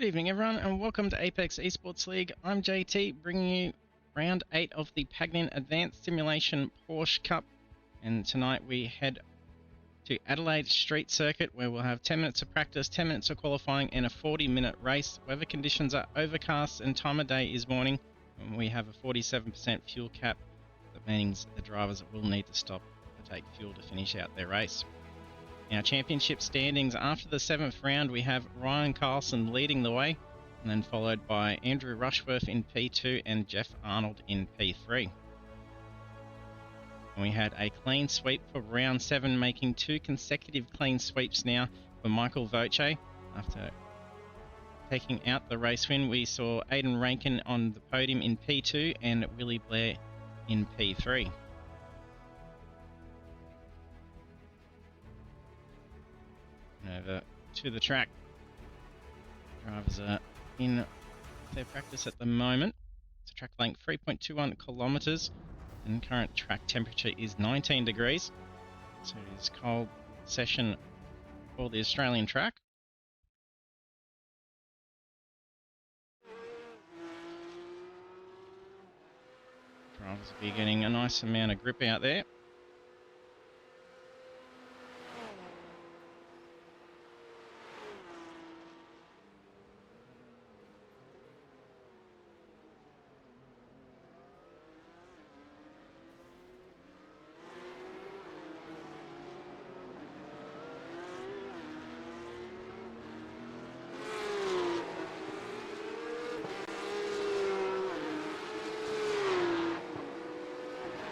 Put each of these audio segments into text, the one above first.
evening everyone and welcome to Apex Esports League. I'm JT bringing you round 8 of the Pagnian Advanced Simulation Porsche Cup, and tonight we head to Adelaide Street Circuit where we'll have 10 minutes of practice, 10 minutes of qualifying and a 40-minute race. Weather conditions are overcast and time of day is morning, and we have a 47% fuel cap. That means the drivers will need to stop to take fuel to finish out their race. Our championship standings: after the 7th round we have Ryan Carlson leading the way, and then followed by Andrew Rushworth in P2 and Jeff Arnold in P3. And we had a clean sweep for round 7, making 2 consecutive clean sweeps now for Michael Voce. After taking out the race win, we saw Aidan Rankin on the podium in P2 and Willie Blair in P3. Over to the track. Drivers are in their practice at the moment. It's a track length 3.21 kilometres and current track temperature is 19 degrees. So it's a cold session for the Australian track. Drivers will be getting a nice amount of grip out there.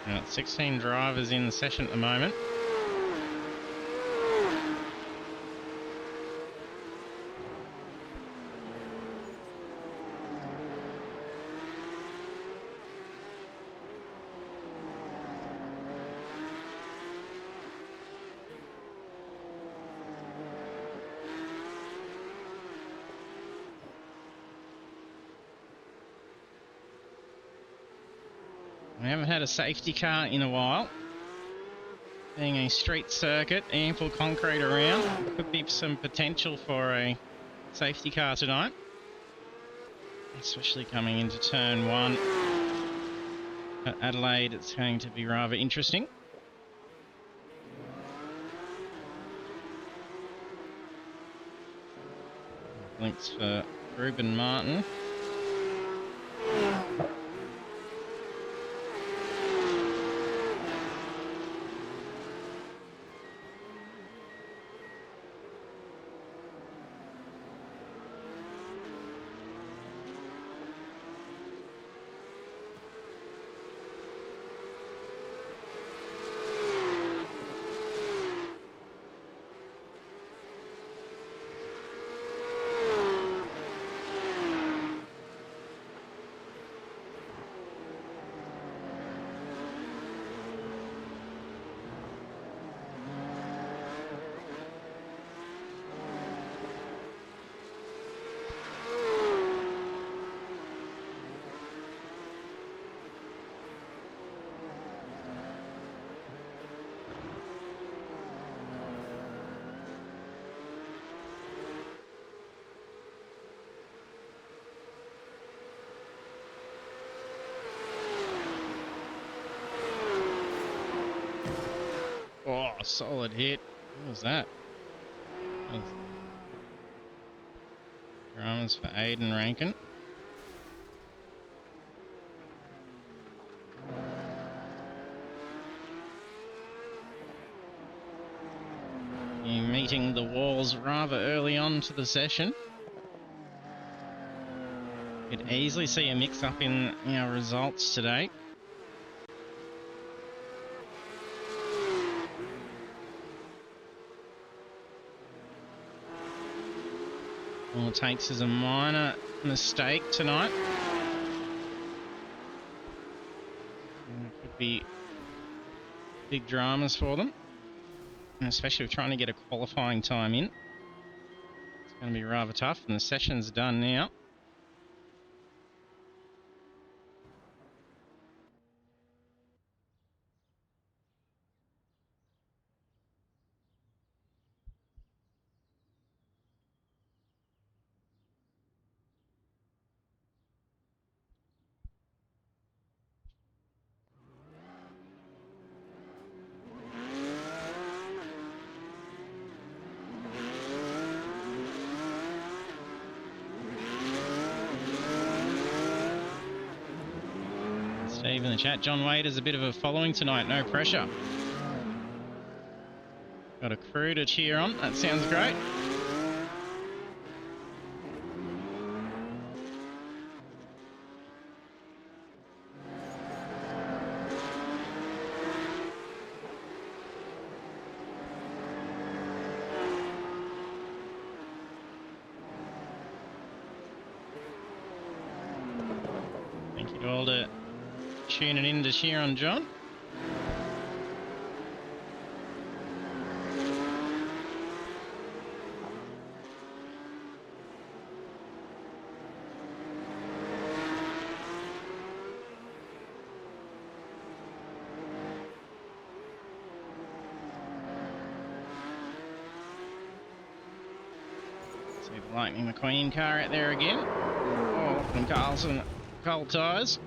Now, 16 drivers in the session at the moment. We haven't had a safety car in a while. Being a street circuit, ample concrete around, could be some potential for a safety car tonight. Especially coming into turn 1. At Adelaide, it's going to be rather interesting. Links for Ruben Martin. Oh, solid hit. What was that? Dramas for Aidan Rankin. Meeting the walls rather early on to the session. Could easily see a mix-up in our results today. All it takes is a minor mistake tonight. And it could be big dramas for them, and especially with trying to get a qualifying time in. It's going to be rather tough, and the session's done now. Steve in the chat. John Wade is a bit of a following tonight. No pressure. Got a crew to cheer on. That sounds great. Thank you to all to tuning in to cheer on John. See the Lightning McQueen car out there again. Oh, from Carlson, cold tyres.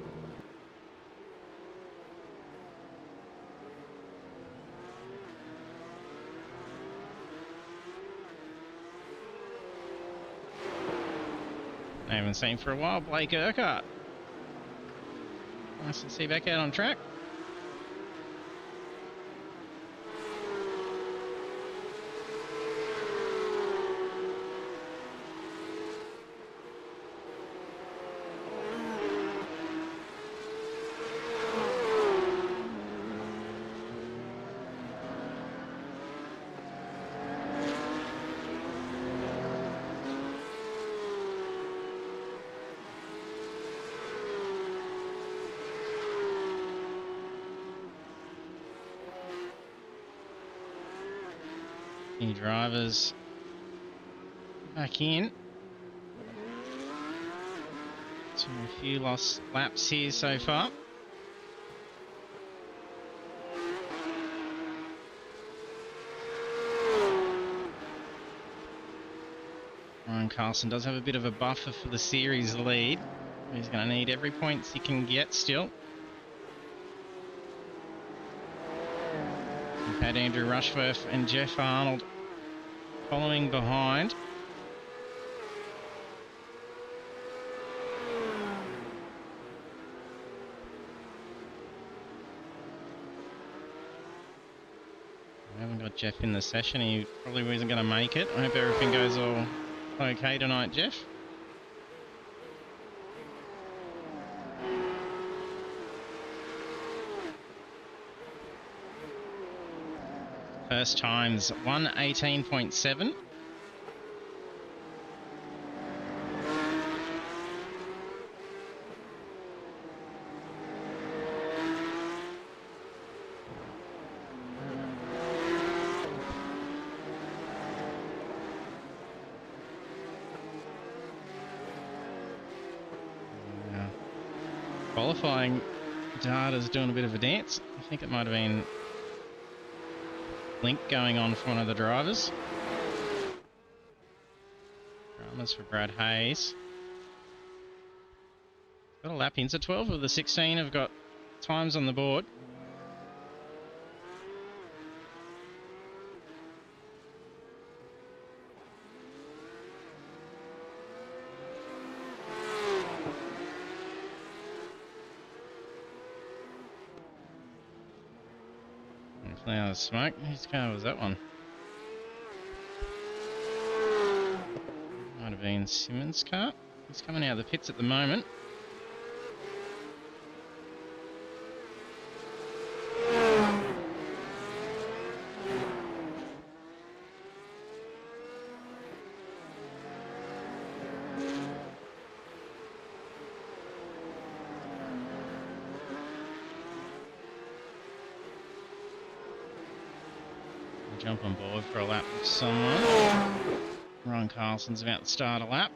I haven't seen for a while. Blake Urquhart. Nice to see back out on track. New drivers back in. So a few lost laps here so far. Ryan Carlson does have a bit of a buffer for the series lead. He's going to need every point he can get still. We've had Andrew Rushworth and Jeff Arnold following behind. We haven't got Jeff in the session. He probably wasn't going to make it. I hope everything goes all okay tonight, Jeff. First times 1:18.7. Qualifying data's doing a bit of a dance. I think it might have been link going on for one of the drivers. Dramas for Brad Hayes. Got a lap in, so 12 of the 16 have got times on the board. Cloud of smoke. Whose car was that one? Might have been Simmons' car. He's coming out of the pits at the moment. Jump on board for a lap with someone. Ron Carlson's about to start a lap.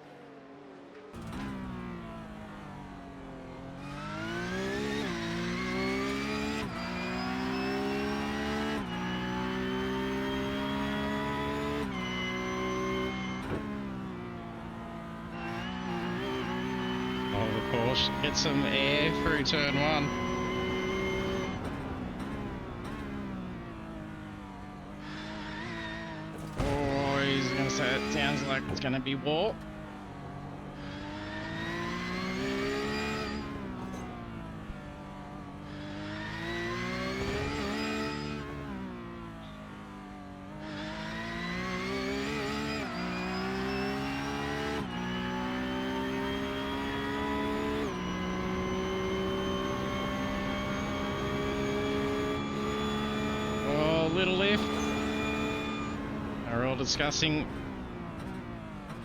Oh, the Porsche gets some air through turn one. So it sounds like it's going to be war. little lift. They're all discussing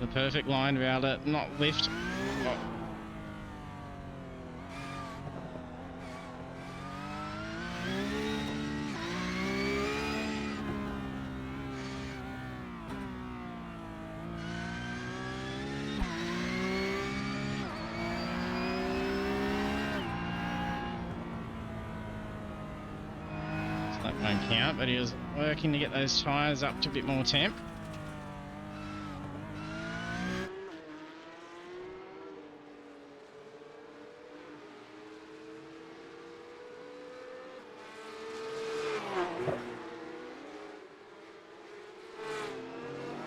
the perfect line to be able to not lift. Oh. So that won't count, but he was working to get those tyres up to a bit more temp.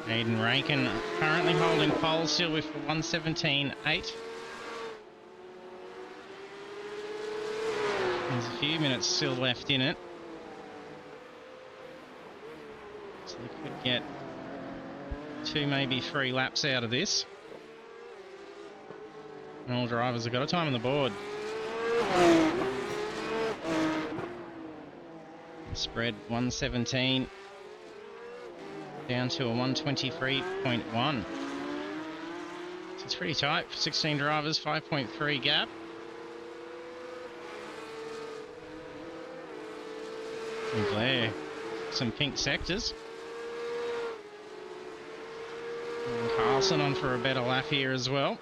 Aiden Rankin currently holding pole still with 1:17.8. There's a few minutes still left in it. So they could get 2, maybe 3 laps out of this. And all drivers have got a time on the board. Spread 1:17 down to a 1:23.1. So it's pretty tight for 16 drivers, 5.3 gap. And Blair, some pink sectors. And Carlson on for a better lap here as well.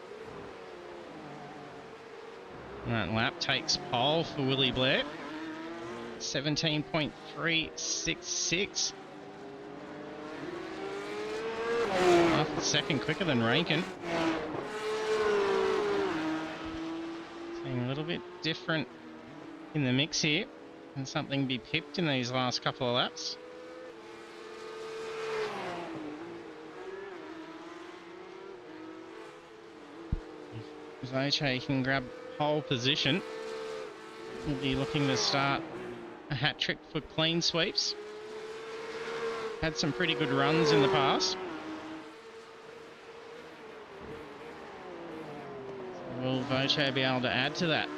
And that lap takes pole for Willie Blair. 17.366. Half a second quicker than Rankin. Seeing a little bit different in the mix here. Can something be pipped in these last couple of laps? If Zoche can grab pole position, we'll be looking to start a hat trick for clean sweeps. Had some pretty good runs in the past. So will Voce be able to add to that?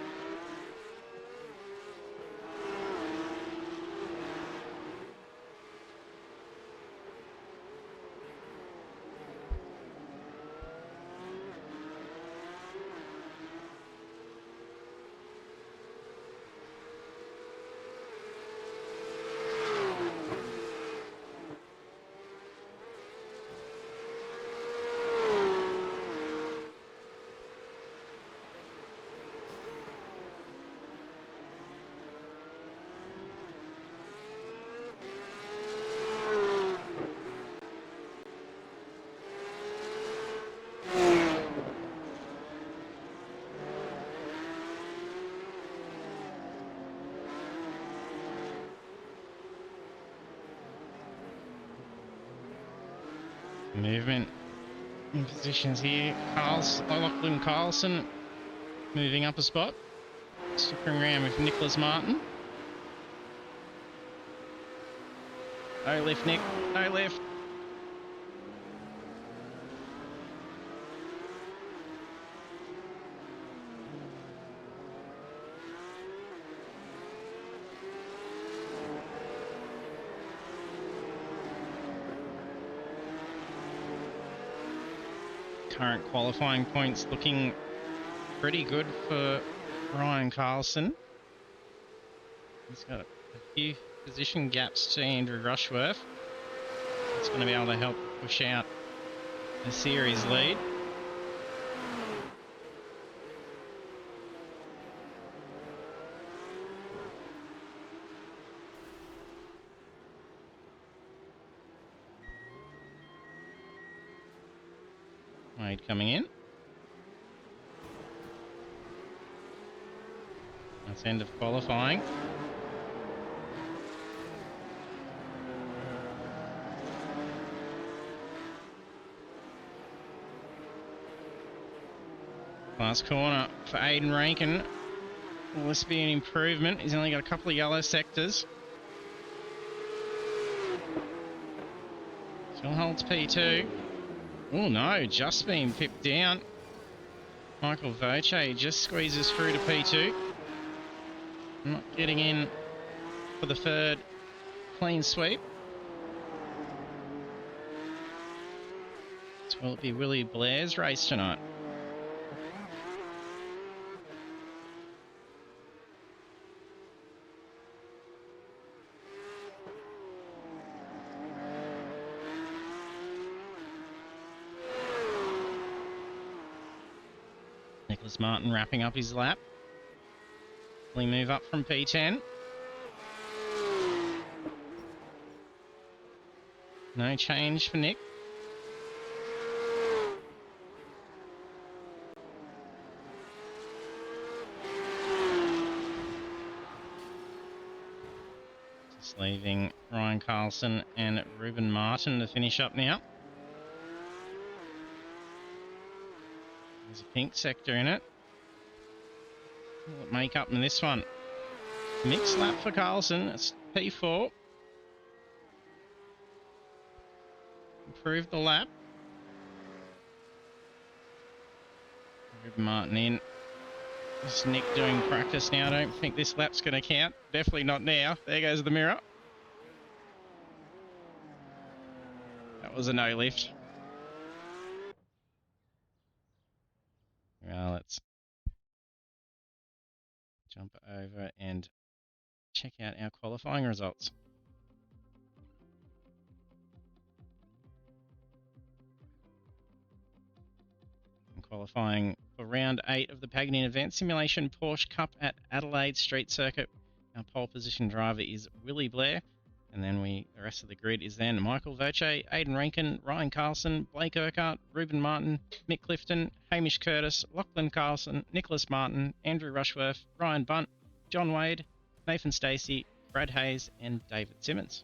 Movement in positions here. Lachlan Carlson moving up a spot. Sticking around with Nicholas Martin. No lift, Nick. No lift. Current qualifying points looking pretty good for Ryan Carlson. He's got a few position gaps to Andrew Rushworth. It's going to be able to help push out the series lead. Wade coming in. That's end of qualifying. Last corner for Aiden Rankin. Will this be an improvement? He's only got a couple of yellow sectors. Still holds P2. Oh no, just been pipped down. Michael Voce just squeezes through to P2. Not getting in for the third clean sweep. So will it be Willie Blair's race tonight? Nicholas Martin wrapping up his lap. Will he move up from P10? No change for Nick. Just leaving Ryan Carlson and Ruben Martin to finish up now. There's a pink sector in it. Will it make up in this one? Mixed lap for Carlson. It's P4. Improved the lap. Ruben Martin in. This is Nick doing practice now. I don't think this lap's going to count. Definitely not now. There goes the mirror. That was a no lift. Well, let's jump over and check out our qualifying results. And qualifying for round 8 of the Pagnian Advanced Simulation Porsche Cup at Adelaide Street Circuit. Our pole position driver is Willie Blair. And then the rest of the grid is then Michael Verche, Aidan Rankin, Ryan Carlson, Blake Urquhart, Ruben Martin, Mick Clifton, Hamish Curtis, Lachlan Carlson, Nicholas Martin, Andrew Rushworth, Ryan Bunt, John Wade, Nathan Stacey, Brad Hayes, and David Simmons.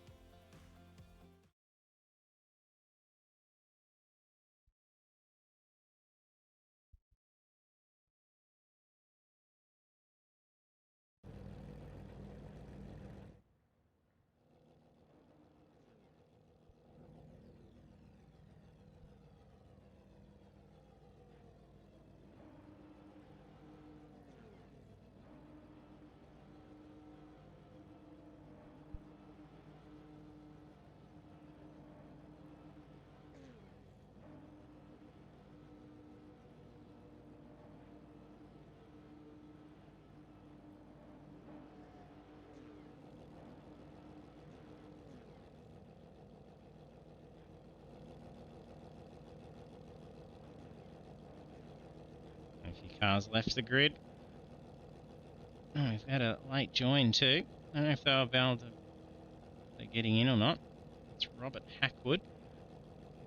A few cars left the grid. Oh, we've had a late join too. I don't know if they're getting in or not. It's Robert Hackwood.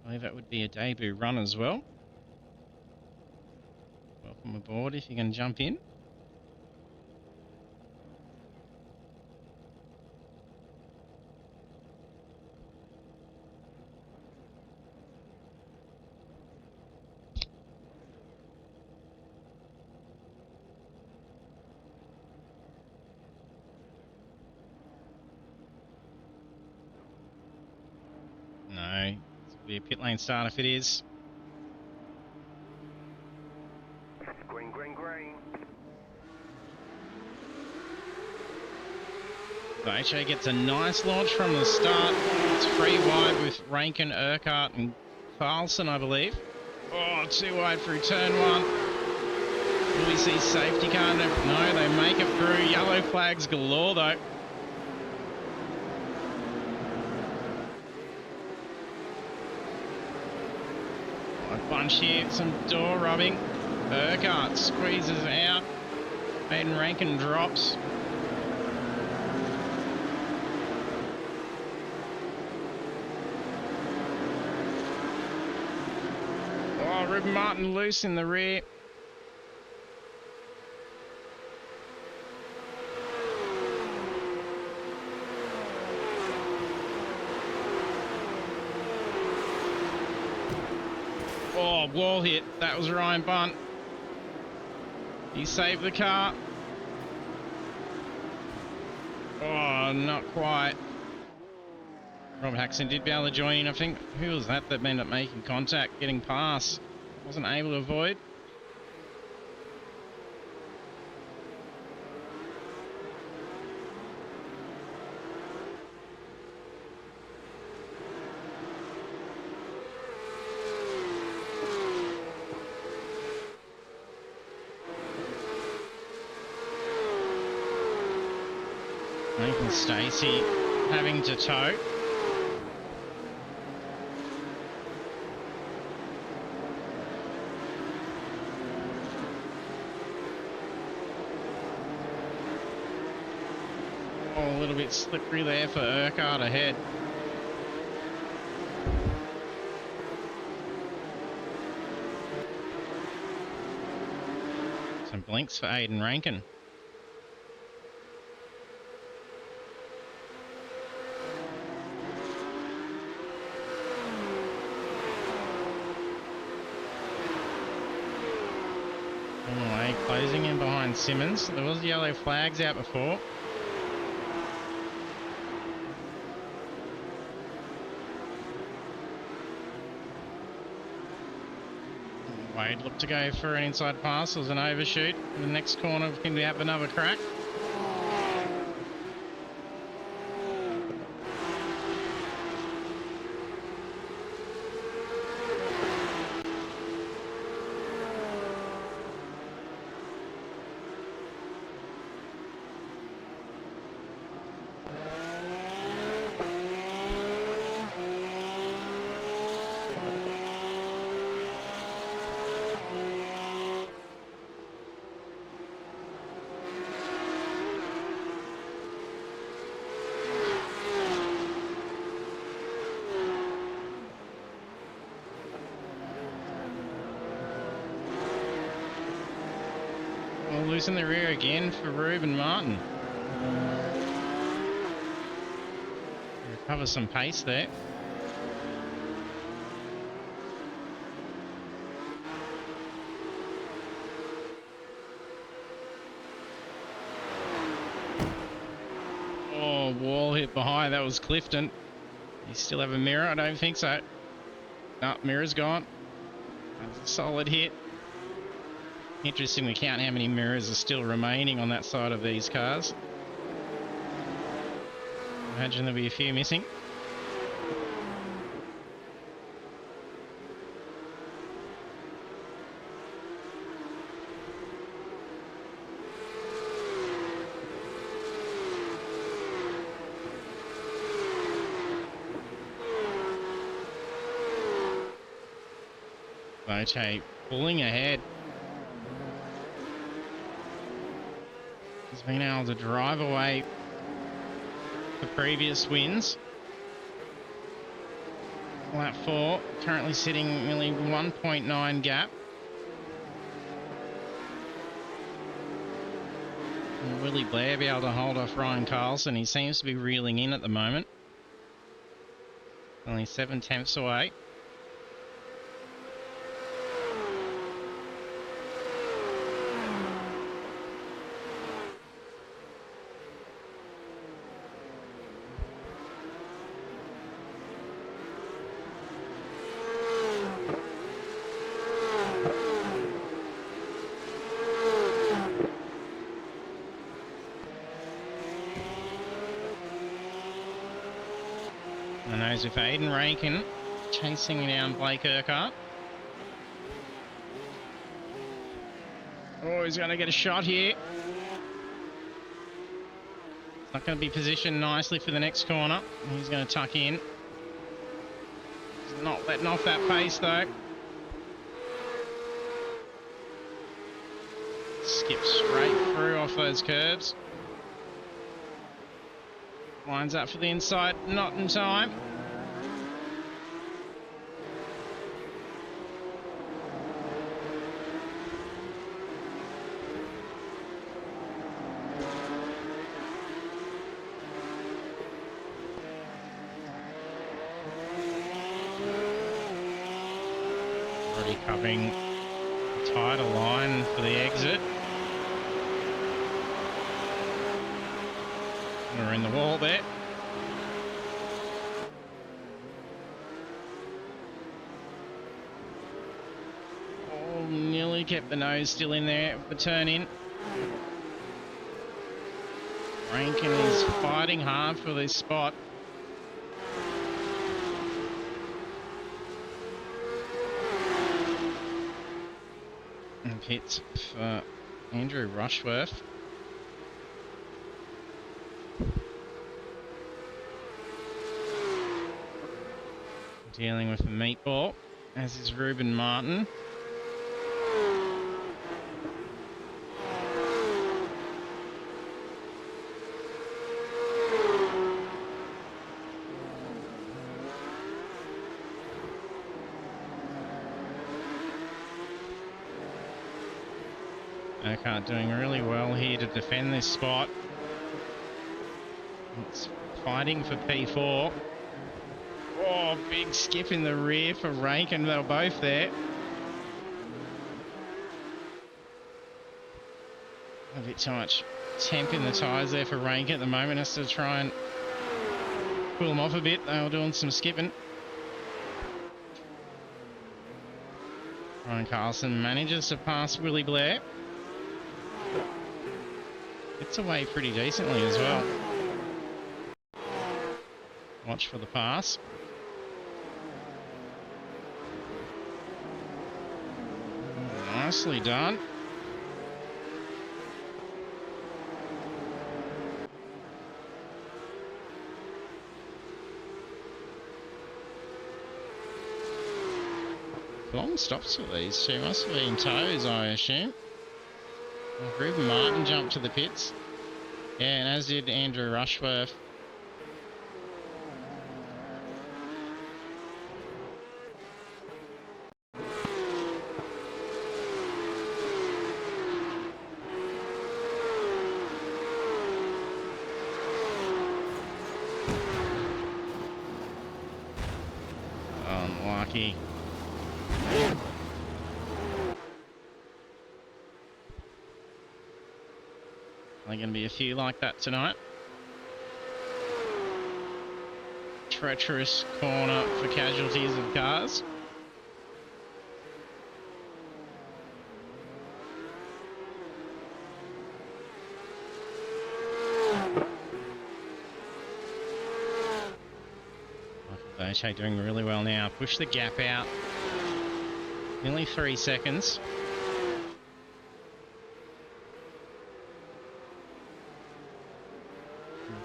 I believe that would be a debut run as well. Welcome aboard if you can jump in. No, this will be a pit lane start if it is. Green, green, green. Vache gets a nice launch from the start. It's free wide with Rankin, Urquhart and Carlson, I believe. Oh, too wide through turn 1. Will we see safety car? No, they make it through. Yellow flags galore though. A bunch here, some door rubbing. Urquhart squeezes out. Aidan Rankin drops. Oh, Ruben Martin loose in the rear. Oh, wall hit. That was Ryan Bunt. He saved the car. Oh, not quite. Rob Haxon did be able to join in. I think, who was that ended up making contact, getting past? Wasn't able to avoid. And Stacey having to tow. Oh, a little bit slippery there for Urquhart ahead. Some blinks for Aidan Rankin. All the way, closing in behind Simmons. There was yellow flags out before. Wade looked to go for an inside pass. It was an overshoot. In the next corner, can we have another crack? Well, losing the rear again for Ruben Martin. Recover some pace there. Oh, wall hit behind. That was Clifton. You still have a mirror? I don't think so. No, mirror's gone. That's a solid hit. Interesting to count how many mirrors are still remaining on that side of these cars. Imagine there'll be a few missing. Bote pulling ahead. He's been able to drive away the previous wins. Lap 4, currently sitting nearly 1.9 gap. Will Willie Blair be able to hold off Ryan Carlson? He seems to be reeling in at the moment. Only 7/10 away. And those with Aidan Rankin chasing down Blake Urquhart. Oh, he's going to get a shot here. It's not going to be positioned nicely for the next corner. He's going to tuck in. He's not letting off that pace though. Skips straight through off those curves. Lines up for the inside, not in time. Already covering the tighter line for the exit. We're in the wall there. Oh, nearly kept the nose still in there. The turn in. Rankin is fighting hard for this spot. And pits for Andrew Rushworth. Dealing with the meatball, as is Ruben Martin. Urquhart doing really well here to defend this spot. It's fighting for P4. Oh, big skip in the rear for Rankin. They were both there. A bit too much temp in the tyres there for Rankin at the moment. Has to try and pull them off a bit. They were doing some skipping. Ryan Carlson manages to pass Willie Blair. Gets away pretty decently as well. Watch for the pass. Nicely done. Long stops for these two. Must have been toes, I assume. Ruben Martin jumped to the pits. Yeah, and as did Andrew Rushworth. Unlucky. Only going to be a few like that tonight. Treacherous corner for casualties of cars. Michael doing really well now. Push the gap out. Nearly 3 seconds.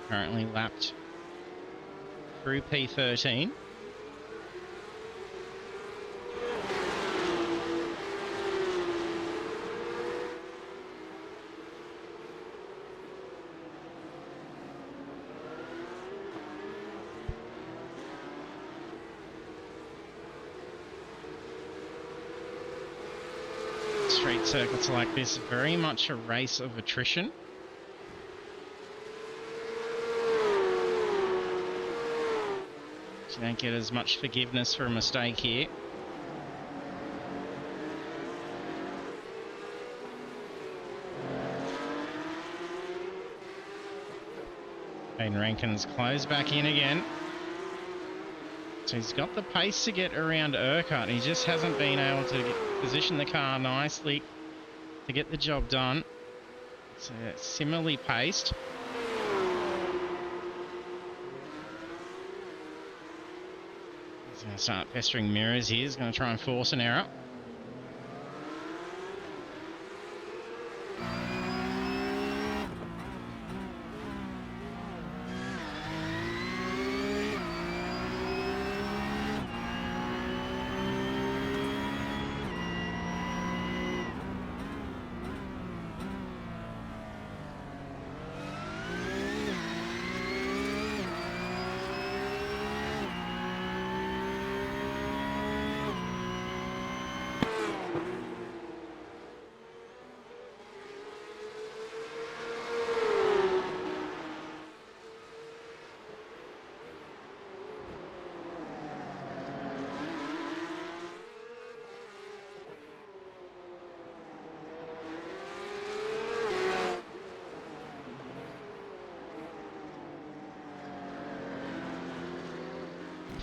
Currently lapped through P13. Street circuits like this, very much a race of attrition. You don't get as much forgiveness for a mistake here. Hayden Rankin's closed back in again. So he's got the pace to get around Urquhart. He just hasn't been able to position the car nicely to get the job done. So similarly paced. He's going to start pestering mirrors here. He's going to try and force an error.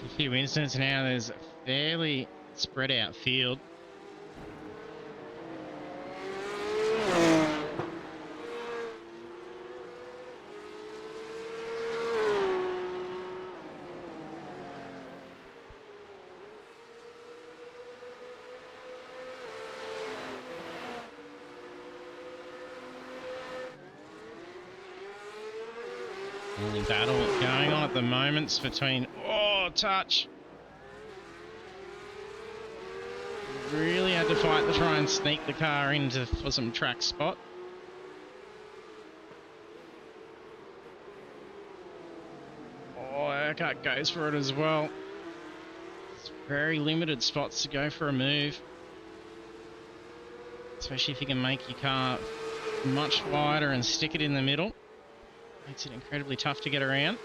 A few incidents now. There's a fairly spread out field. Battle going on at the moment between touch. Really had to fight to try and sneak the car for some track spot. Oh, Eckhart goes for it as well. It's very limited spots to go for a move. Especially if you can make your car much wider and stick it in the middle. Makes it incredibly tough to get around.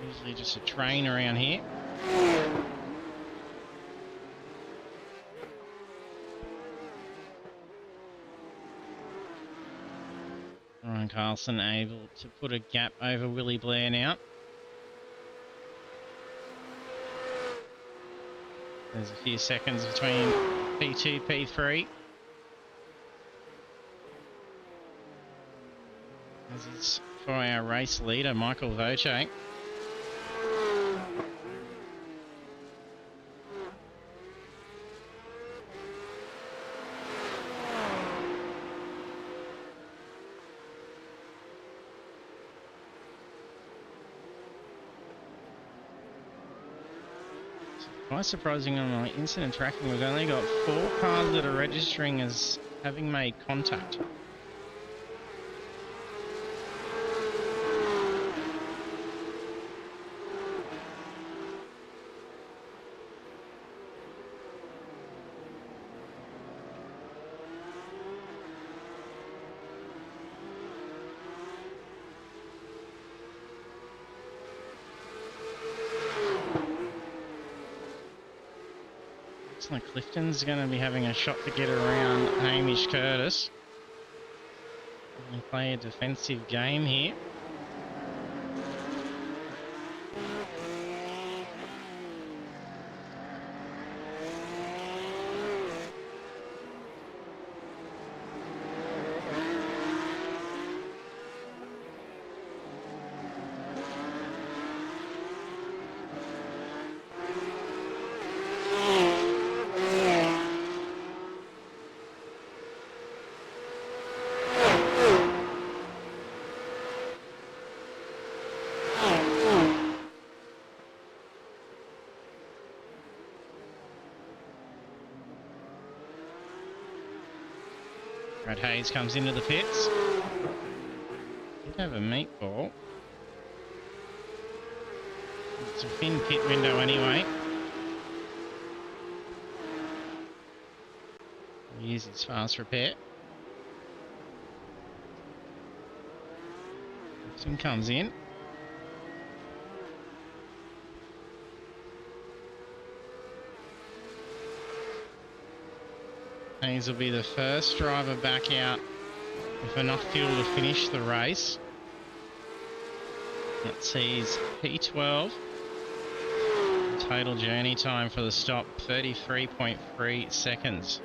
Usually just a train around here. Ryan Carlson able to put a gap over Willie Blair now. There's a few seconds between P2, P3. This is for our race leader, Michael Voce. Quite surprising on my incident tracking, we've only got 4 cars that are registering as having made contact. Looks like Clifton's going to be having a shot to get around Hamish Curtis. We play a defensive game here. Brad Hayes comes into the pits. Did have a meatball. It's a thin pit window anyway. We'll use his fast repair. Tim comes in. Hayes will be the first driver back out with enough fuel to finish the race. That sees P12. Total journey time for the stop, 33.3 seconds.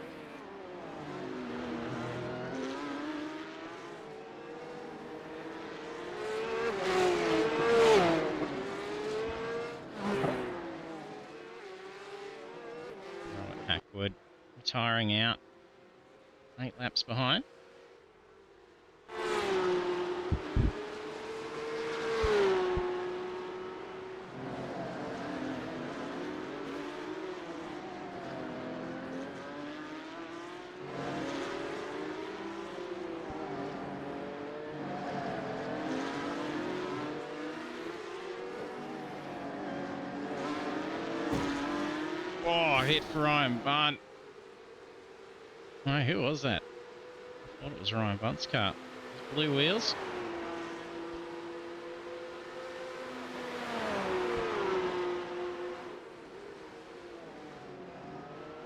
Robert Hackwood retiring out, 8 laps behind. Oh, hit for Ryan Bunt. No, who was that? I thought it was Ryan Bunt's car. Blue wheels.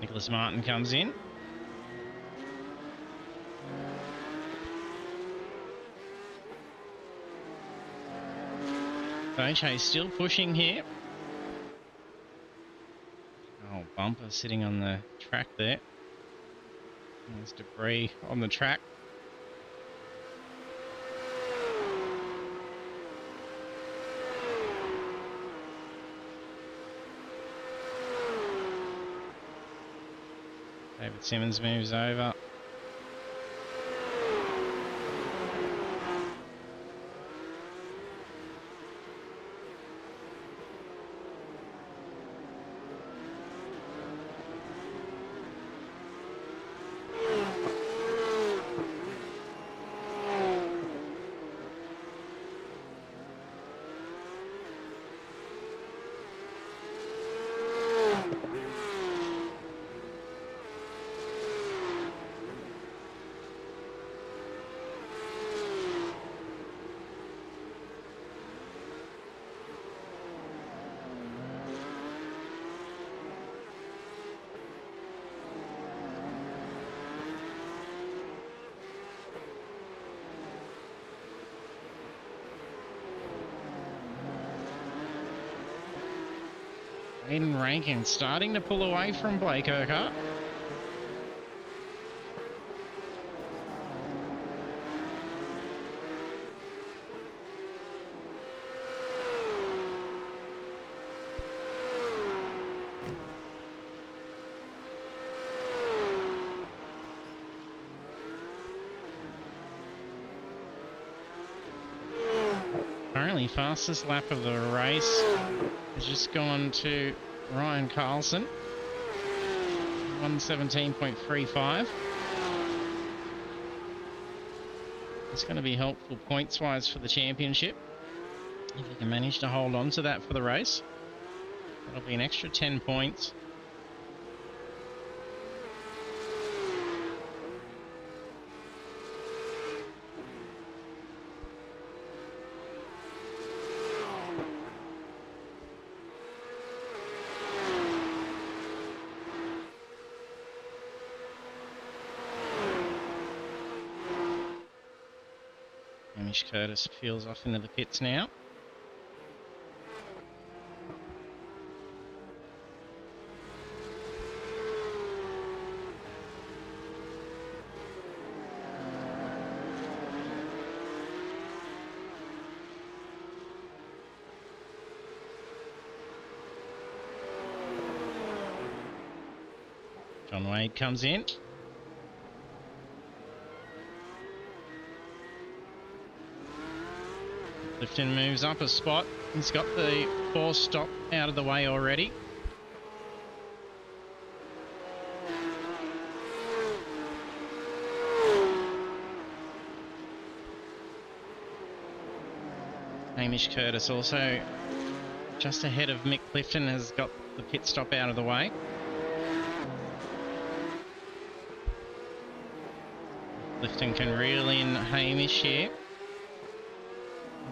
Nicholas Martin comes in. Boche still pushing here. Oh, bumper sitting on the track there. There's debris on the track. David Simmons moves over. Aiden Rankin starting to pull away from Blake Urquhart. Currently fastest lap of the race has just gone to Ryan Carlson, 117.35. It's going to be helpful points-wise for the championship. If you can manage to hold on to that for the race, that'll be an extra 10 points. Hamish Curtis peels off into the pits now. John Wade comes in. Clifton moves up a spot. He's got the force stop out of the way already. Hamish Curtis also just ahead of Mick Clifton has got the pit stop out of the way. Clifton can reel in Hamish here.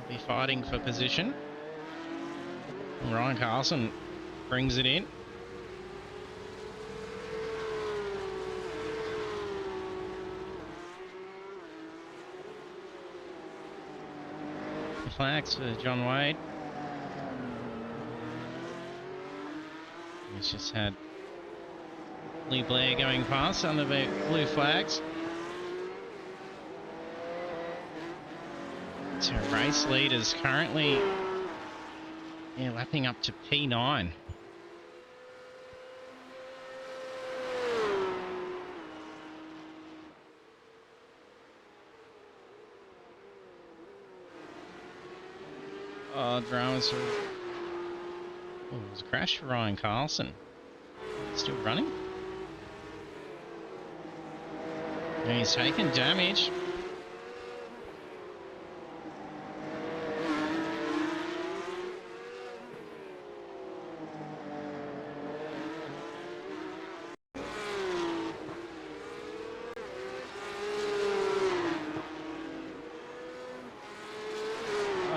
Be fighting for position. And Ryan Carlson brings it in. The flags for John Wade. He's just had Lee Blair going past under the blue flags. So race leaders currently lapping up to P9. Oh, dramas. Oh, it was a crash for Ryan Carlson. Still running. And he's taken damage.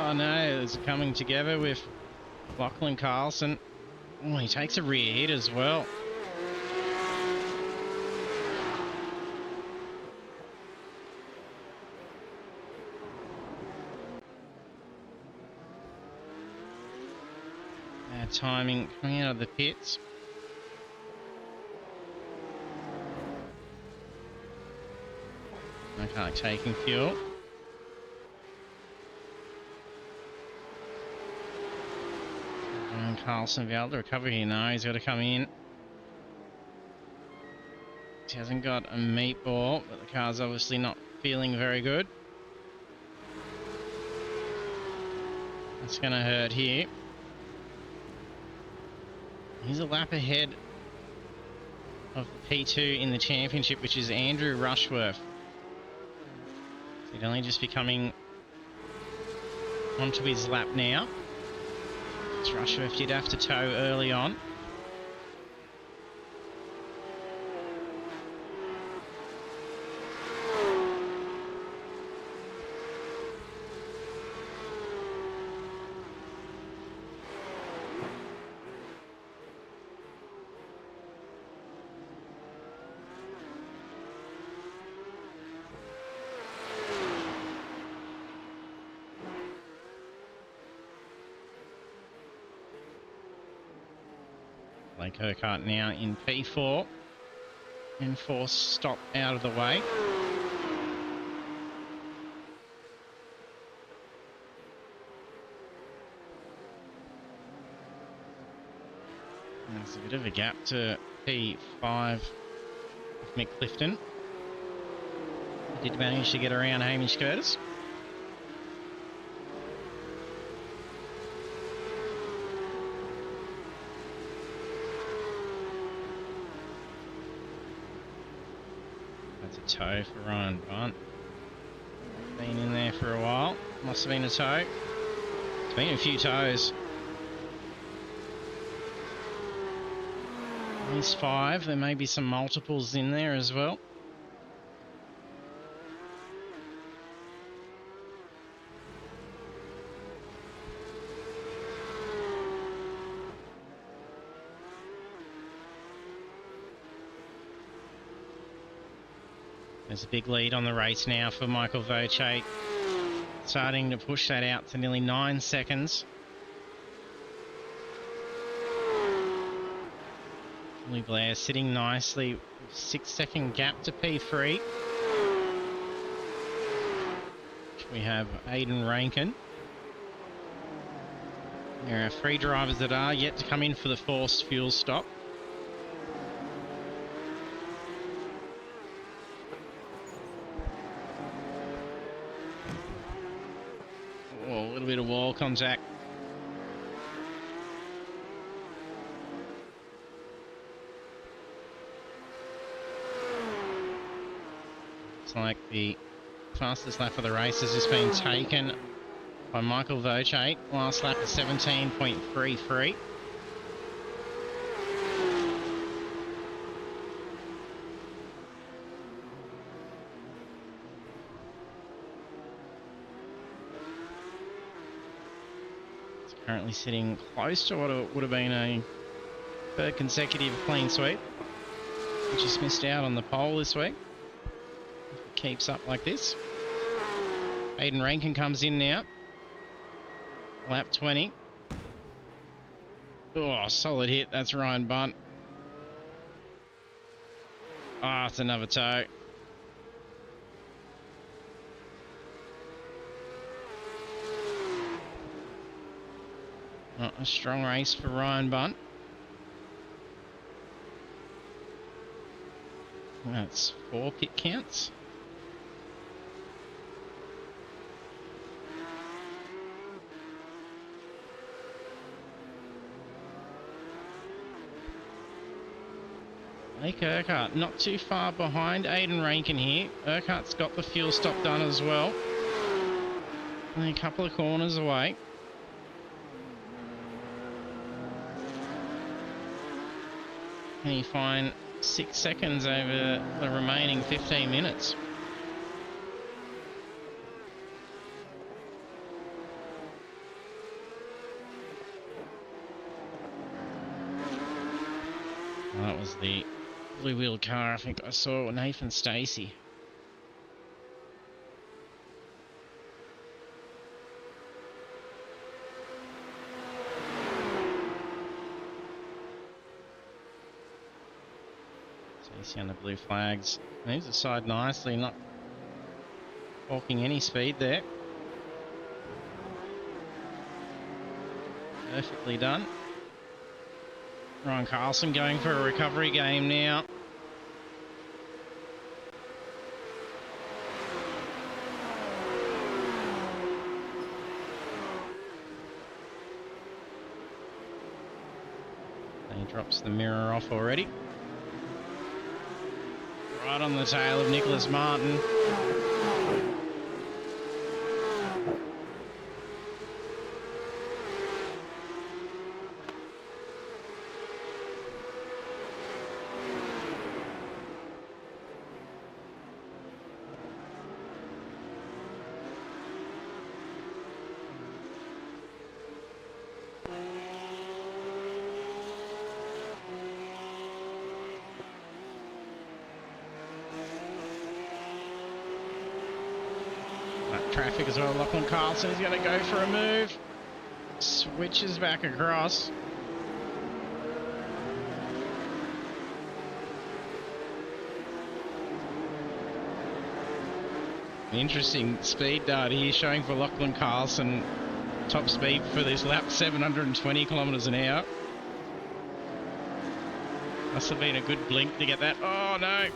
Oh no, it's coming together with Lachlan Carlson. Oh, he takes a rear hit as well. Bad timing coming out of the pits. Okay, taking fuel. Carlson be able to recover here? No, he's got to come in. He hasn't got a meatball, but the car's obviously not feeling very good. That's going to hurt here. He's a lap ahead of the P2 in the championship, which is Andrew Rushworth. So he'd only just be coming onto his lap now. Rushworth did have to tow early on. Blake Urquhart now in P4 and force stop out of the way. There's a bit of a gap to P5 of Mick Clifton. He did manage to get around Hamish Curtis. That's a tow for Ryan Bunt. Been in there for a while. Must have been a tow. It's been a few tows. At least 5. There may be some multiples in there as well. There's a big lead on the race now for Michael Voce. Starting to push that out to nearly 9 seconds. Lee Blair sitting nicely. 6-second gap to P3. We have Aiden Rankin. There are 3 drivers that are yet to come in for the forced fuel stop. Oh, a little bit of wall contact. It's like the fastest lap of the race has just been taken by Michael Voce. Last lap is 17.33. It's currently sitting close to what it would have been a third consecutive clean sweep. Just missed out on the pole this week. Keeps up like this. Aiden Rankin comes in now. Lap 20. Oh, solid hit. That's Ryan Bunt. Ah, it's another tow. Oh, a strong race for Ryan Bunt. That's 4 pit counts. Blake Urquhart not too far behind Aiden Rankin here. Urquhart's got the fuel stop done as well. Only a couple of corners away. Can he find 6 seconds over the remaining 15 minutes? Well, that was the blue-wheeled car I think I saw Nathan Stacey. Stacey on the blue flags. Moves aside nicely, not walking any speed there. Perfectly done. Ryan Carlson going for a recovery game now. He drops the mirror off already. Right on the tail of Nicholas Martin. Traffic as well. Lachlan Carlson is going to go for a move. Switches back across. Interesting speed data here showing for Lachlan Carlson. Top speed for this lap, 720 kilometres an hour. Must have been a good blink to get that. Oh no!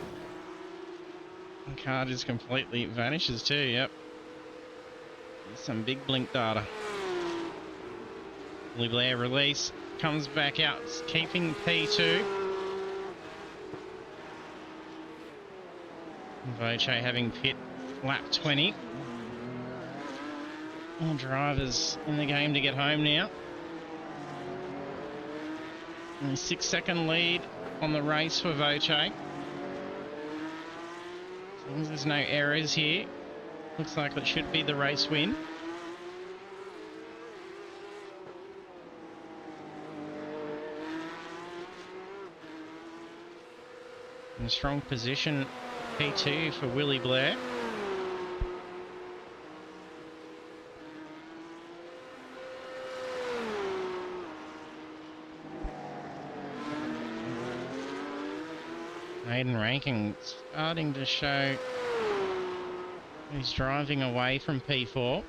The car just completely vanishes too, yep. There's some big blink data. Blue Blair release, comes back out, keeping P2. Voce having pit lap 20. All drivers in the game to get home now. Only 6-second lead on the race for Voce. As long as there's no errors here, looks like it should be the race win. In a strong position, P2 for Willie Blair. Maiden ranking starting to show he's driving away from P4.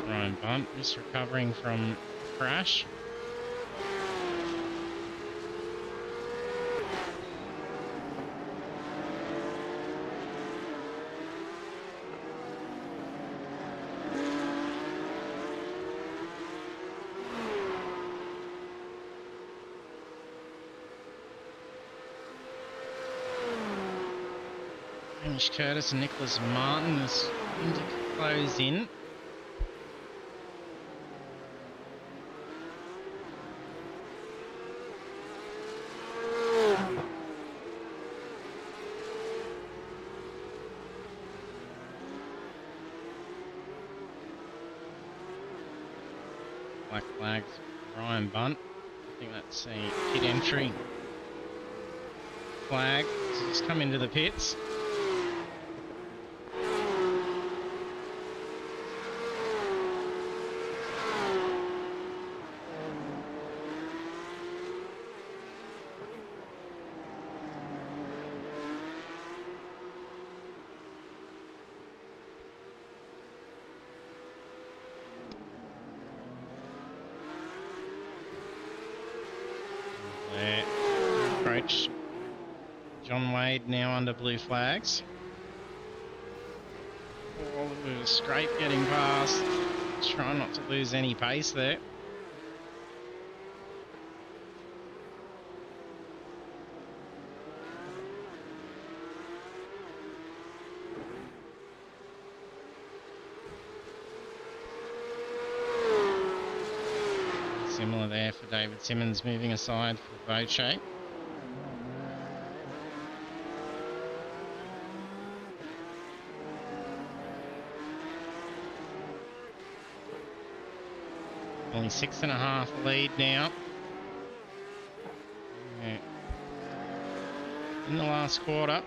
Ryan Bunt just recovering from crash. Hamish Curtis and Nicholas Martin is going to close in. Black flags, Ryan Bunt. I think that's a pit entry flag. So just come into the pits. Approach John Wade now under blue flags. Oh, a bit of a scrape getting past. Trying not to lose any pace there. Similar there for David Simmons, moving aside for Voce. Only 6.5 lead now. Yeah. In the last quarter.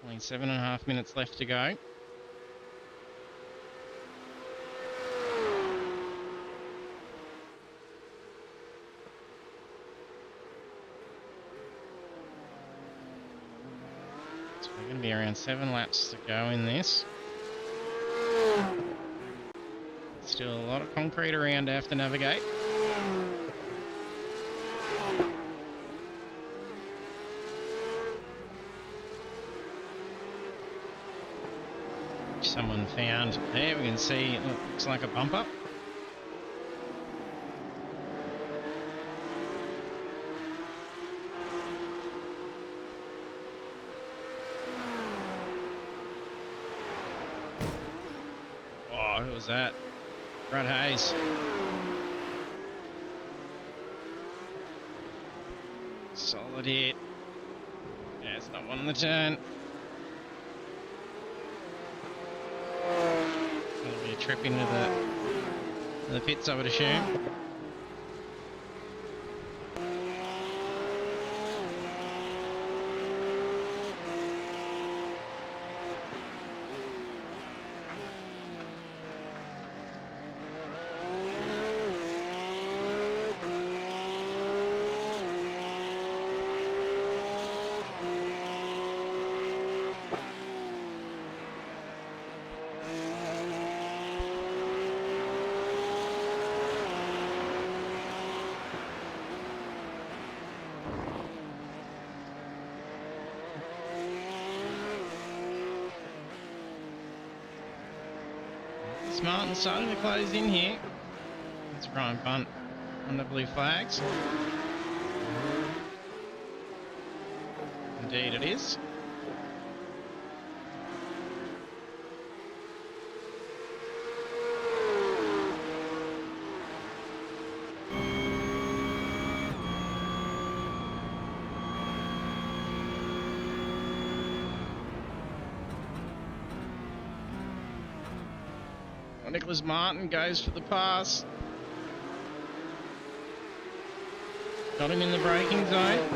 Only 7.5 minutes left to go. We're going to be around 7 laps to go in this. Still a lot of concrete around to have to navigate. Someone found there, we can see it looks like a bumper. Oh, who was that? Brad Hayes. Solid hit. Yeah, it's not one on the turn. That'll be a trip into the pits, I would assume. Martin starting to close in here. It's Ryan Bunt on the blue flags. Indeed it is. Nicholas Martin goes for the pass. Got him in the braking zone.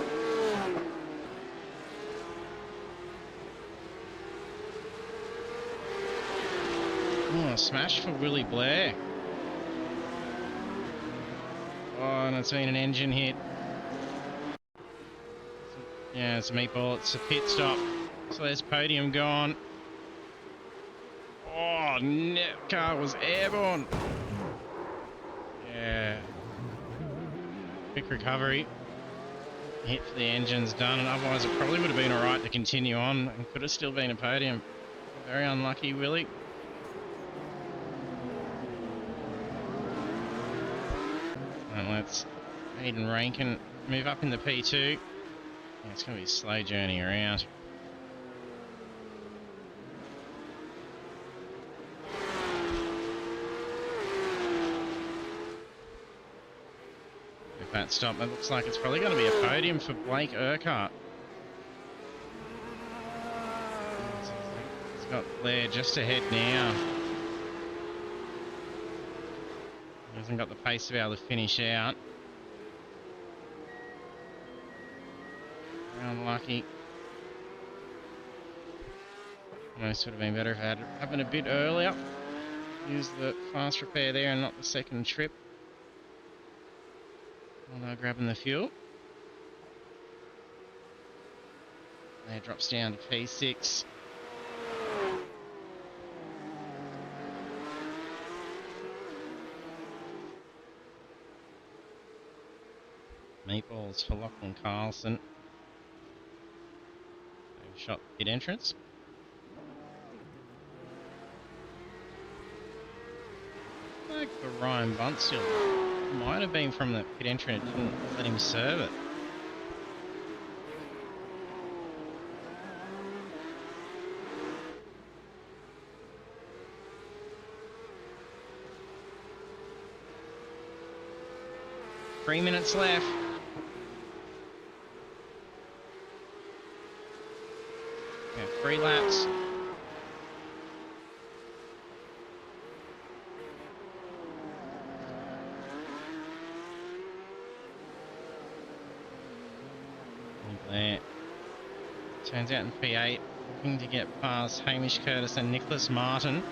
Oh, a smash for Willie Blair. Oh, and it's been an engine hit. Yeah, it's a meatball. It's a pit stop. So there's podium gone. Oh, that car was airborne. Yeah. Quick recovery. Hit for the engine's done, and otherwise it probably would have been alright to continue on and could have still been a podium. Very unlucky, Willie. And let's Hayden Rankin move up in the P2. Yeah, it's going to be a slow journey around. That stop, it looks like it's probably going to be a podium for Blake Urquhart. He's got Blair just ahead now. He hasn't got the pace to be able to finish out. Unlucky. Almost would have been better if it had happened a bit earlier. Use the fast repair there and not the second trip. Now grabbing the fuel. There drops down to P6. Meatballs for Lachlan Carlson. They've shot pit entrance. Like for Ryan Bunt still. Might have been from the pit entrance, didn't let him serve it. Three minutes left. Yeah, 3 laps. There. Turns out in P8, looking to get past Hamish Curtis and Nicholas Martin.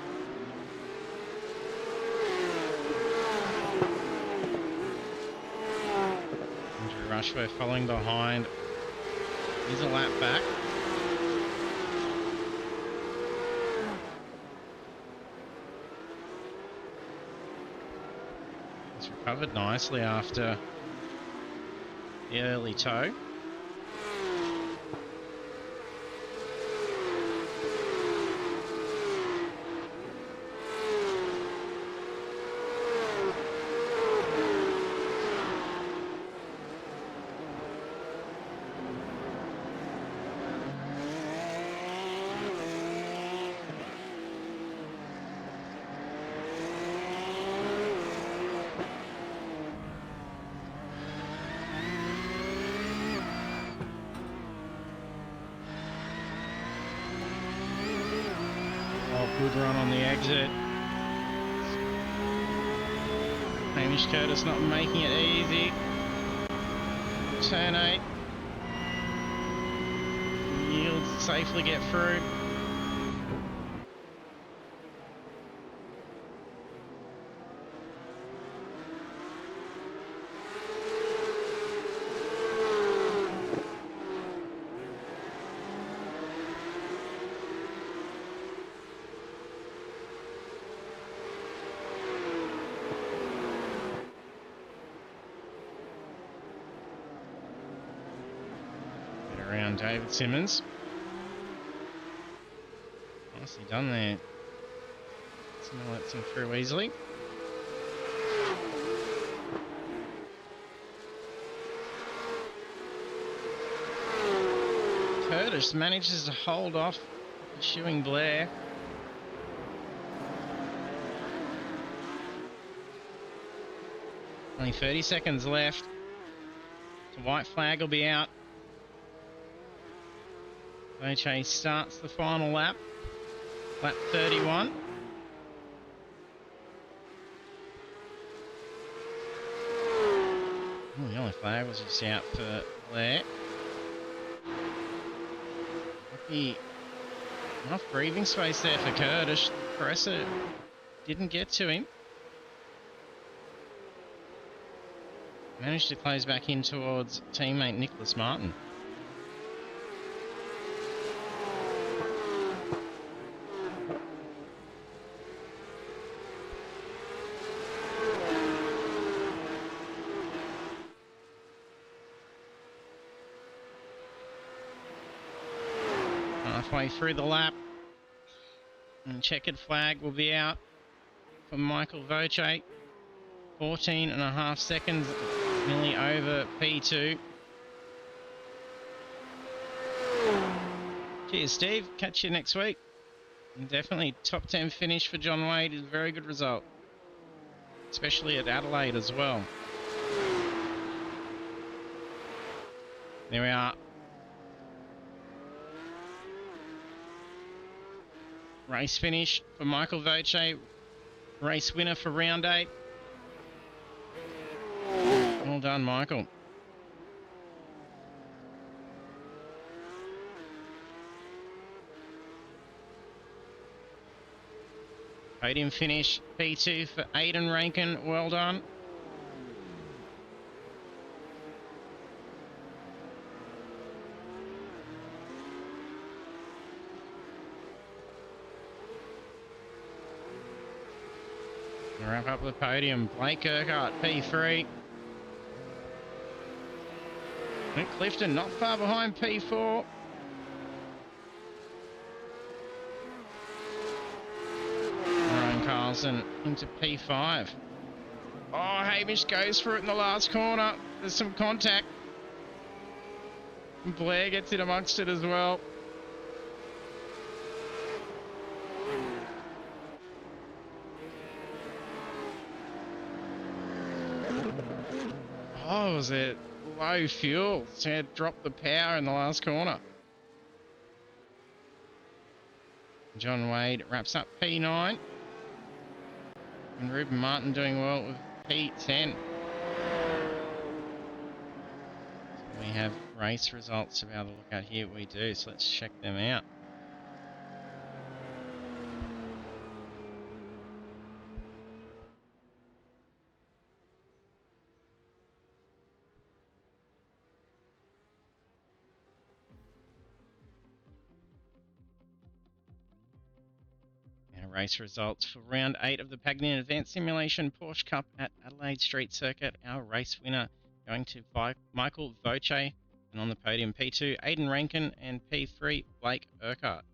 Andrew Rushworth following behind. He's a lap back. Covered nicely after the early tow. Good run on the exit. Hamish Curtis not making it easy. Turn 8. Yields to safely get through. Around David Simmons. Nicely done there. Someone lets him through easily. Curtis manages to hold off pursuing Blair. Only 30 seconds left. The white flag will be out. Voce starts the final lap. Lap 31. Oh, the only flag was just out for Blair. Enough breathing space there for Curtis. Presser didn't get to him. Managed to close back in towards teammate Nicholas Martin. Halfway through the lap, and checkered flag will be out for Michael Voce. 14.5 seconds, nearly over P2. Cheers, Steve. Catch you next week. And definitely top 10 finish for John Wade is a very good result, especially at Adelaide as well. There we are. Race finish for Michael Voce. Race winner for round 8. Well done, Michael. Podium finish, P2 for Aidan Rankin. Well done. Wrap up the podium. Blake Urquhart, P3. Nick Clifton not far behind, P4. Ryan Carlson into P5. Oh, Hamish goes for it in the last corner. There's some contact. Blair gets in amongst it as well. Oh, was it low fuel? So he had dropped the power in the last corner. John Wade wraps up P9. And Ruben Martin doing well with P10. So we have race results to be able to look at here. We do, so let's check them out. race results for round 8 of the Pagnian Advanced Simulation Porsche Cup at Adelaide Street Circuit. Our race winner going to Michael Voce, and on the podium P2 Aidan Rankin and P3 Blake Urquhart.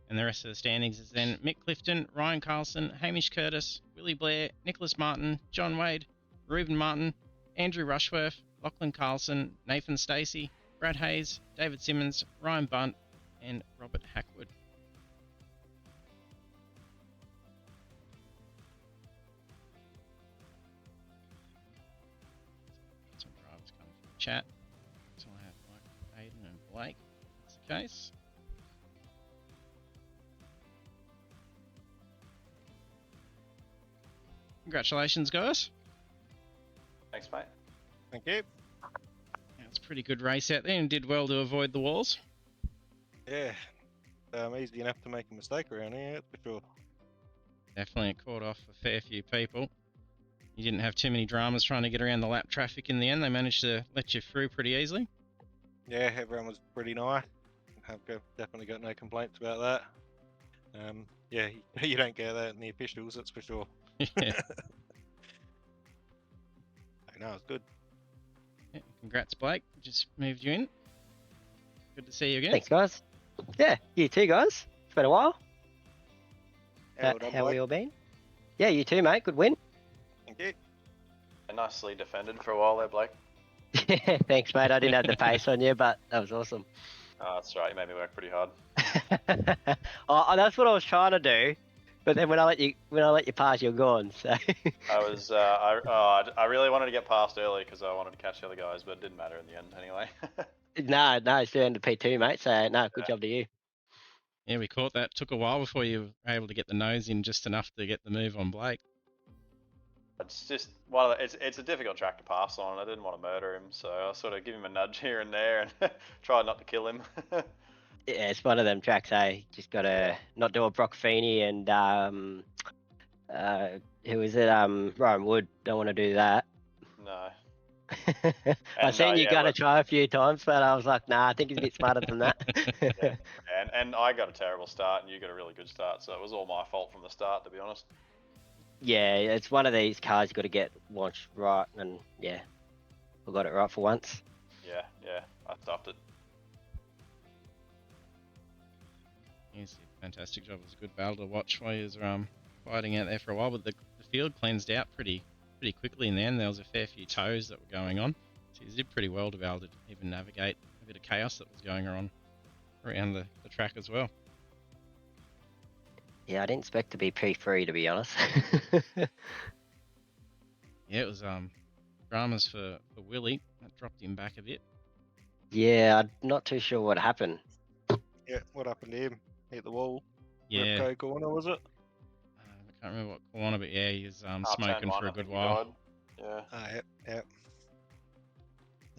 And the rest of the standings is then Mick Clifton, Ryan Carlson, Hamish Curtis, Willie Blair, Nicholas Martin, John Wade, Reuben Martin, Andrew Rushworth, Lachlan Carlson, Nathan Stacey, Brad Hayes, David Simmons, Ryan Bunt, and Robert Hackwood. Some drivers coming from the chat. So I have Michael, Aidan, and Blake. That's the case. Congratulations, guys. Thanks, mate. Thank you. Yeah, it's a pretty good race out there and did well to avoid the walls. Yeah, easy enough to make a mistake around here, that's for sure. Definitely it caught off a fair few people. You didn't have too many dramas trying to get around the lap traffic in the end. They managed to let you through pretty easily. Yeah, everyone was pretty nice. Definitely got no complaints about that. Yeah, you don't get that in the officials, that's for sure. Yeah. No, it's good. Yeah, congrats, Blake. Just moved you in. Good to see you again. Thanks, guys. Yeah, you too, guys. It's been a while. Well done, How we Blake. all been? Yeah, you too, mate. Good win. Thank you. And nicely defended for a while there, Blake. Thanks, mate. I didn't have the pace on you, but that was awesome. Oh, that's right. You made me work pretty hard. Oh, that's what I was trying to do, but then when I let you pass, you're gone. So I was, I really wanted to get past early because I wanted to catch the other guys, but it didn't matter in the end anyway. no, still into P2, mate. So no, good job to you. Yeah, we caught that. Took a while before you were able to get the nose in just enough to get the move on Blake. It's just it's a difficult track to pass on. I didn't want to murder him, so I sort of give him a nudge here and there and try not to kill him. Yeah, it's one of them tracks. Just gotta not do a Brock Feeney and who is it? Ryan Wood. Don't want to do that. No. I seen you yeah, gonna try a few times, but I was like, nah, I think he's a bit smarter than that. Yeah. And I got a terrible start, and you got a really good start, so it was all my fault from the start, to be honest. Yeah, it's one of these cars you got to get launched right, and yeah, we got it right for once. Yeah, I stuffed it. He's did a fantastic job. It was a good battle to watch while you were fighting out there for a while, but the field cleansed out pretty quickly in the end. There was a fair few tows that were going on, so you did pretty well to be able to even navigate a bit of chaos that was going on around the track as well. Yeah, I didn't expect to be P3, to be honest. Yeah, it was dramas for Willie. That dropped him back a bit. Yeah, I'm not too sure what happened. Yeah, what happened to him? Hit the wall? Yeah, Repco corner, was it? I can't remember what corner, but yeah, he was Turn smoking one, for I a good think he while. died. Yeah. Yep.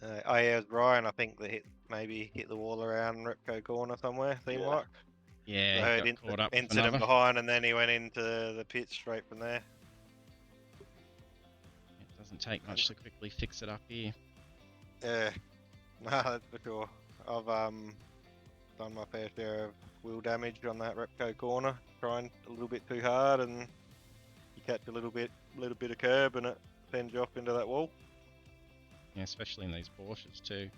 It was Ryan, I think, that maybe hit the wall around Repco corner somewhere, seemed Yeah. like. Yeah, I he heard got caught up with incident another. behind, and then he went into the pit straight from there. It doesn't take much to quickly fix it up here. Yeah, no, that's for sure. I've done my fair share of wheel damage on that Repco corner, trying a little bit too hard, and you catch a little bit of curb, and it sends you off into that wall. Yeah, especially in these Porsches too.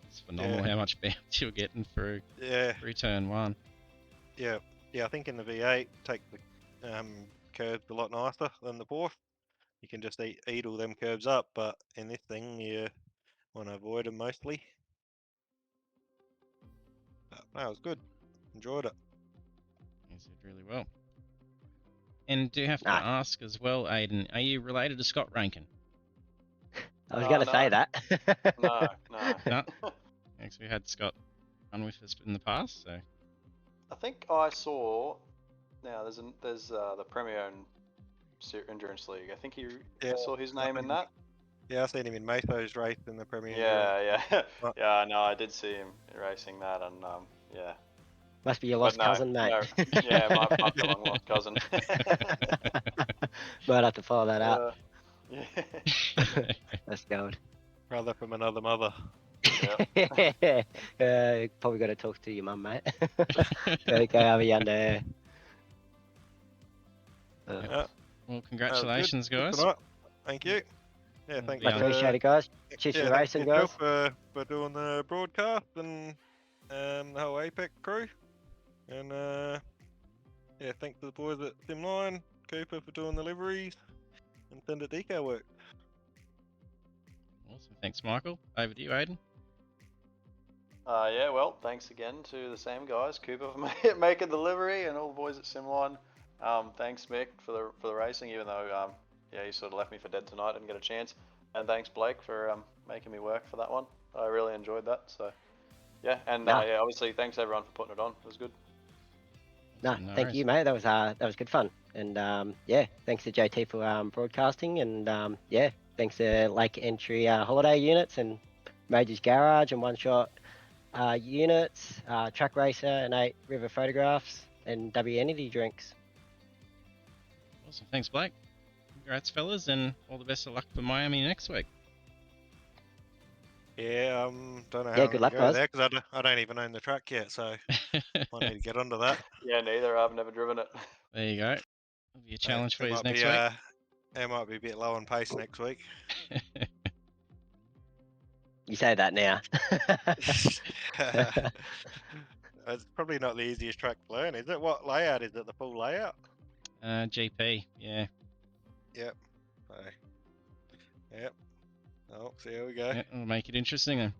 It's phenomenal how much bounce you're getting through turn one. Yeah, I think in the V8, take the curbs a lot nicer than the Porsche. You can just eat all them curbs up, but in this thing, you want to avoid them mostly. But no, it was good. Enjoyed it. You did really well. And do have to Ah. ask as well, Aidan, are you related to Scott Rankin? I was going to say that. No. No. Because we had Scott on with us in the past, so I think I saw. Now there's the Premier Endurance League. I think I saw his name in that. Yeah, I seen him in Meso's race in the Premier. Yeah. Yeah, no, I did see him racing that, and yeah. Must be your lost cousin, mate. No, yeah, might be a long lost cousin. Might have to follow that up. Yeah. That's good. Brother from another mother. Probably got to talk to your mum, mate. Gotta go over yonder. Uh, Yeah. Well, That was congratulations, good guys. tonight. Thank you. Yeah, Well, thank yeah. you. Appreciate it, guys. Cheers for thanks racing, yourself guys. for doing the broadcast and the whole Apex crew. And yeah, thanks to the boys at Simline, Cooper for doing the liveries, and Sender Decal work. Awesome. Thanks, Michael. Over to you, Aiden. Yeah, well, thanks again to the same guys, Cooper for making the livery, and all the boys at Simline. Thanks, Mick, for the racing, even though yeah, you sort of left me for dead tonight, didn't get a chance. And thanks, Blake, for making me work for that one. I really enjoyed that. So yeah, and Nah. yeah, obviously thanks everyone for putting it on. It was good. No, No thank worries. you, mate. That was good fun. And yeah, thanks to JT for broadcasting. And yeah, thanks to Lake Entry Holiday Units and Major's Garage and One Shot Units, Track Racer and 8 River Photographs and W Energy Drinks. Awesome. Thanks, Blake. Congrats, fellas, and all the best of luck for Miami next week. Yeah, don't know how Yeah, I'm good gonna luck, go guys. there because I don't even own the track yet, so I need to get onto that. Yeah, neither. I've never driven it. There you go. That'll be a challenge for It you might next be week. it might be a bit low on pace next week. You say that now. It's probably not the easiest track to learn, is it? What layout is it? The full layout? GP, yeah. Yep. So, yep. Oh, so here we go. Yeah, it'll make it interesting then.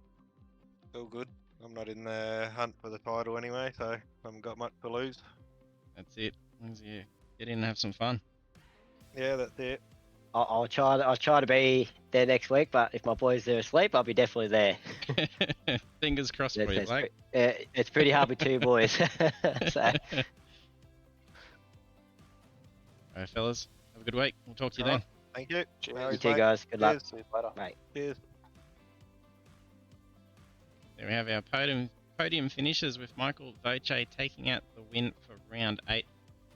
All good. I'm not in the hunt for the title anyway, so I haven't got much to lose. That's it. As long as you get in and have some fun. Yeah, that's it. I'll try to be there next week, but if my boys are asleep, I'll be definitely there. Fingers crossed for you, Blake. It's pretty hard with two boys. So, Alright, fellas. Have a good week. We'll talk to you Alright. then. Thank you. Cheers. No you worries, two mate. guys, good luck. Cheers. See you later. Bye. Cheers. There we have our podium finishes with Michael Voce taking out the win for round 8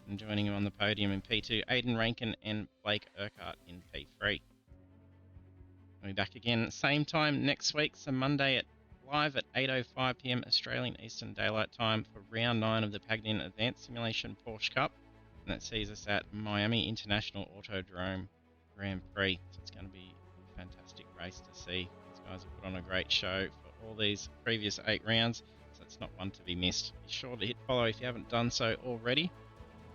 and joining him on the podium in P2, Aidan Rankin and Blake Urquhart in P3. We'll be back again same time next week, so Monday live at 8:05 PM Australian Eastern Daylight Time for round 9 of the Pagnian Advanced Simulation Porsche Cup, and that sees us at Miami International Autodrome Grand Prix. So it's going to be a fantastic race to see. These guys have put on a great show for all these previous 8 rounds, so it's not one to be missed. Be sure to hit follow if you haven't done so already,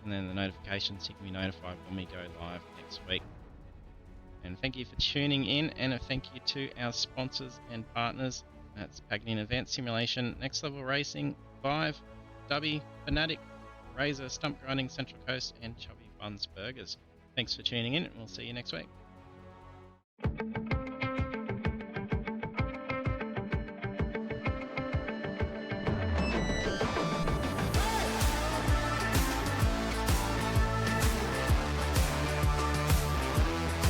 and then the notifications so you can be notified when we go live next week. And thank you for tuning in, and a thank you to our sponsors and partners. That's Pagnian Advanced Simulation, Next Level Racing, Vive, Dubby, Fanatic, Razor, Stump Grinding, Central Coast, and Chubby Buns Burgers. Thanks for tuning in, and we'll see you next week.